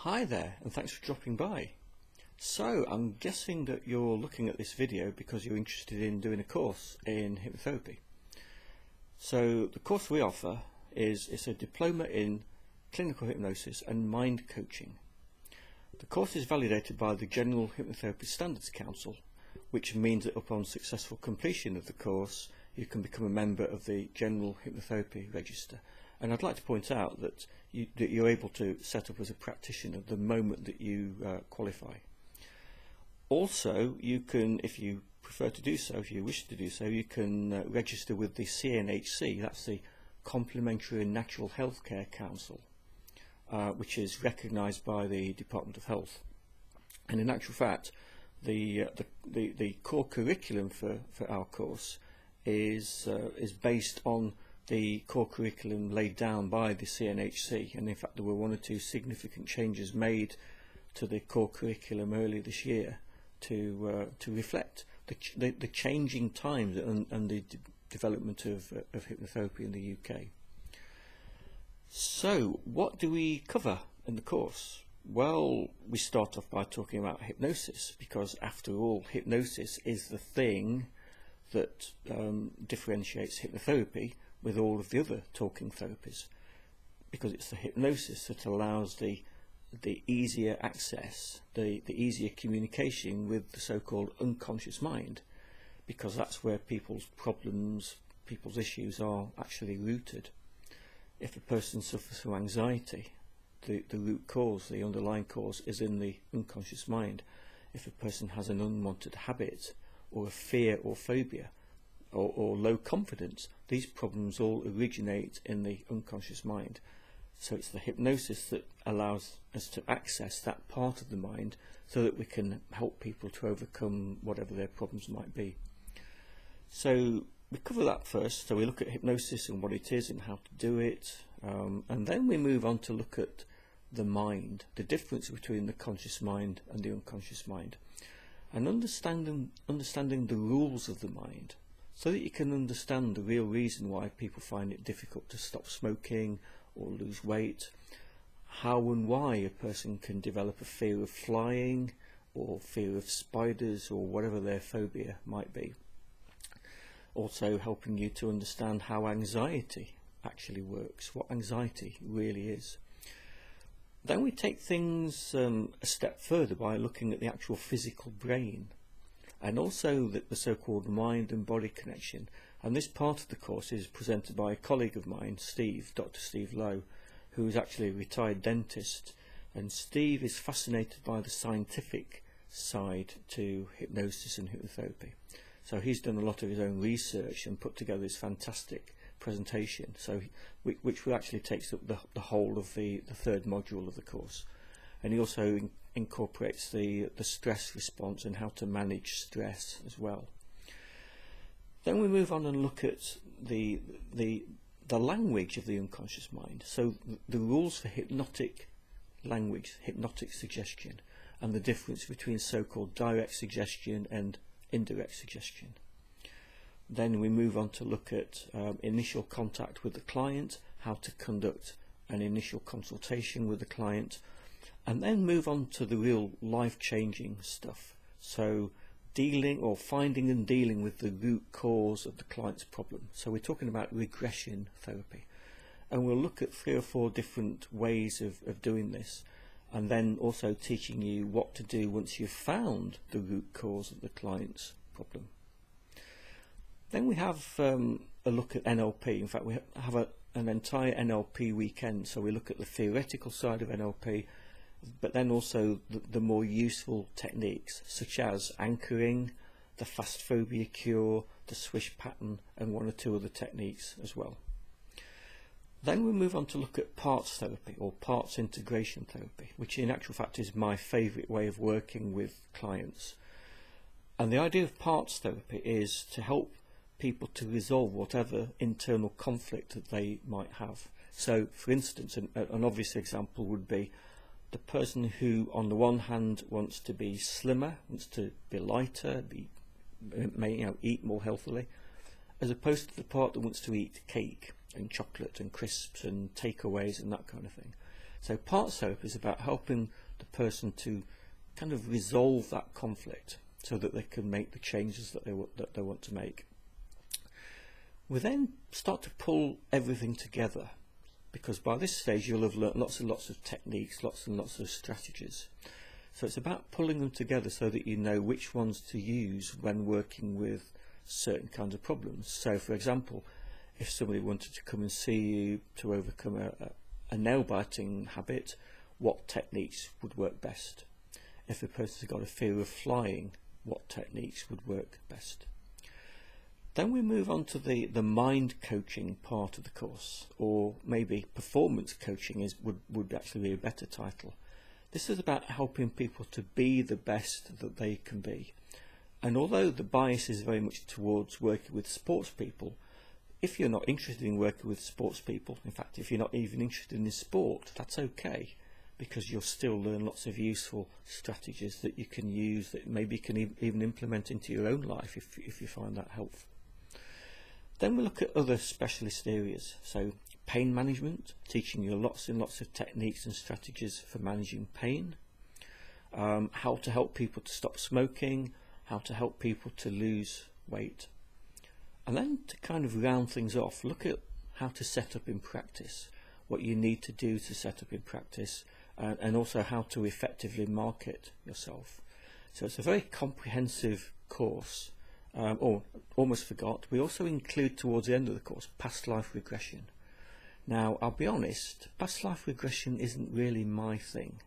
Hi there, and thanks for dropping by. So, I'm guessing that you're looking at this video because you're interested in doing a course in hypnotherapy. So, the course we offer is a diploma in clinical hypnosis and mind coaching. The course is validated by the General Hypnotherapy Standards Council, which means that upon successful completion of the course, you can become a member of the General Hypnotherapy Register. And I'd like to point out that you're able to set up as a practitioner the moment that you qualify. Also, you can, if you prefer to do so, if you wish to do so, you can register with the CNHC, that's the Complementary and Natural Healthcare Council, which is recognised by the Department of Health. And in actual fact, the core curriculum for our course is based on the core curriculum laid down by the CNHC, and in fact there were one or two significant changes made to the core curriculum earlier this year to reflect the changing times and the development of hypnotherapy in the UK. So what do we cover in the course? Well, we start off by talking about hypnosis, because after all, hypnosis is the thing that differentiates hypnotherapy with all of the other talking therapies, because it's the hypnosis that allows the easier access, the easier communication with the so-called unconscious mind, because that's where people's problems, people's issues are actually rooted. If a person suffers from anxiety, the root cause, the underlying cause, is in the unconscious mind. If a person has an unwanted habit or a fear or phobia, or low confidence, these problems all originate in the unconscious mind. So it's the hypnosis that allows us to access that part of the mind so that we can help people to overcome whatever their problems might be. So we cover that first. So we look at hypnosis and what it is and how to do it, and then we move on to look at the mind, the difference between the conscious mind and the unconscious mind, and understanding the rules of the mind, so that you can understand the real reason why people find it difficult to stop smoking or lose weight, how and why a person can develop a fear of flying or fear of spiders or whatever their phobia might be. Also helping you to understand how anxiety actually works, what anxiety really is. Then we take things a step further by looking at the actual physical brain, and also the so-called mind and body connection. And this part of the course is presented by a colleague of mine, Dr. Steve Lowe, who is actually a retired dentist. And Steve is fascinated by the scientific side to hypnosis and hypnotherapy. So he's done a lot of his own research and put together this fantastic presentation, which actually takes up the whole of the third module of the course. And he also incorporates the stress response and how to manage stress as well. Then we move on and look at the language of the unconscious mind. So the rules for hypnotic language, hypnotic suggestion, and the difference between so-called direct suggestion and indirect suggestion. Then we move on to look at initial contact with the client, how to conduct an initial consultation with the client, and then move on to the real life-changing stuff. So finding and dealing with the root cause of the client's problem. So we're talking about regression therapy, and we'll look at 3 or 4 different ways of doing this, and then also teaching you what to do once you've found the root cause of the client's problem. Then we have a look at NLP. In fact, we have an entire NLP weekend, so we look at the theoretical side of NLP, but then also the more useful techniques, such as anchoring, the fast phobia cure, the swish pattern, and 1 or 2 other techniques as well. Then we move on to look at parts therapy, or parts integration therapy, which in actual fact is my favourite way of working with clients. And the idea of parts therapy is to help people to resolve whatever internal conflict that they might have. So, for instance, an obvious example would be the person who, on the one hand, wants to be slimmer, wants to be lighter, eat more healthily, as opposed to the part that wants to eat cake and chocolate and crisps and takeaways and that kind of thing. So parts therapy is about helping the person to kind of resolve that conflict so that they can make the changes that they want to make. We then start to pull everything together, because by this stage you'll have learnt lots and lots of techniques, lots and lots of strategies. So it's about pulling them together so that you know which ones to use when working with certain kinds of problems. So for example, if somebody wanted to come and see you to overcome a nail biting habit, what techniques would work best? If a person's got a fear of flying, what techniques would work best? Then we move on to the mind coaching part of the course, or maybe performance coaching would actually be a better title. This is about helping people to be the best that they can be. And although the bias is very much towards working with sports people, if you're not interested in working with sports people, in fact if you're not even interested in sport, that's okay, because you'll still learn lots of useful strategies that you can use, that maybe you can even implement into your own life if you find that helpful. Then we look at other specialist areas, so pain management, teaching you lots and lots of techniques and strategies for managing pain, how to help people to stop smoking, how to help people to lose weight. And then to kind of round things off, look at how to set up in practice, what you need to do to set up in practice, and also how to effectively market yourself. So it's a very comprehensive course. Almost forgot, we also include towards the end of the course past life regression. Now I'll be honest, past life regression isn't really my thing,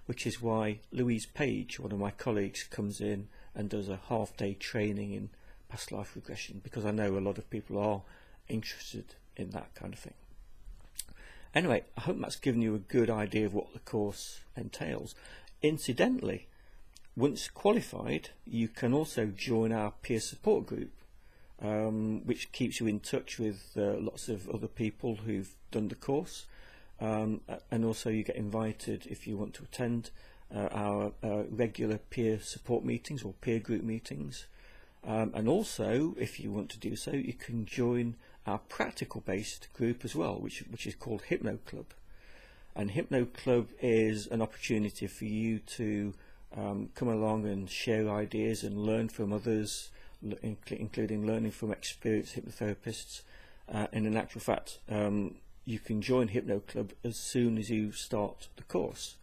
which is why Louise Page, one of my colleagues, comes in and does a half-day training in past life regression, because I know a lot of people are interested in that kind of thing. Anyway, I hope that's given you a good idea of what the course entails. Incidentally, once qualified, you can also join our peer support group, which keeps you in touch with lots of other people who've done the course, and also you get invited, if you want to attend, our regular peer support meetings or peer group meetings, and also if you want to do so, you can join our practical based group as well, which is called Hypno Club. And Hypno Club is an opportunity for you to come along and share ideas and learn from others, including learning from experienced hypnotherapists. And in actual fact, you can join Hypno Club as soon as you start the course,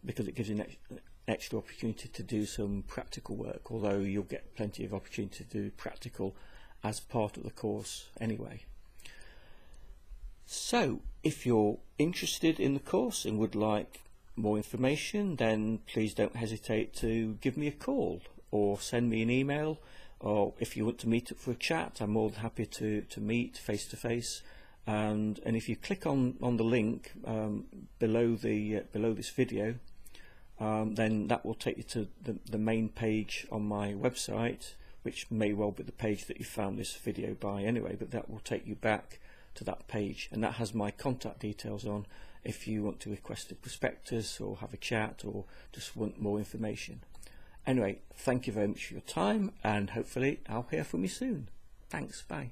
because it gives you an extra opportunity to do some practical work, although you'll get plenty of opportunity to do practical as part of the course anyway. So if you're interested in the course and would like more information, then please don't hesitate to give me a call or send me an email, or if you want to meet up for a chat, I'm more than happy to meet face to face. And if you click on the link below this video, then that will take you to the main page on my website, which may well be the page that you found this video by anyway, but that will take you back to that page, and that has my contact details on if you want to request a prospectus or have a chat or just want more information. Anyway, thank you very much for your time, and hopefully I'll hear from you soon. Thanks, bye.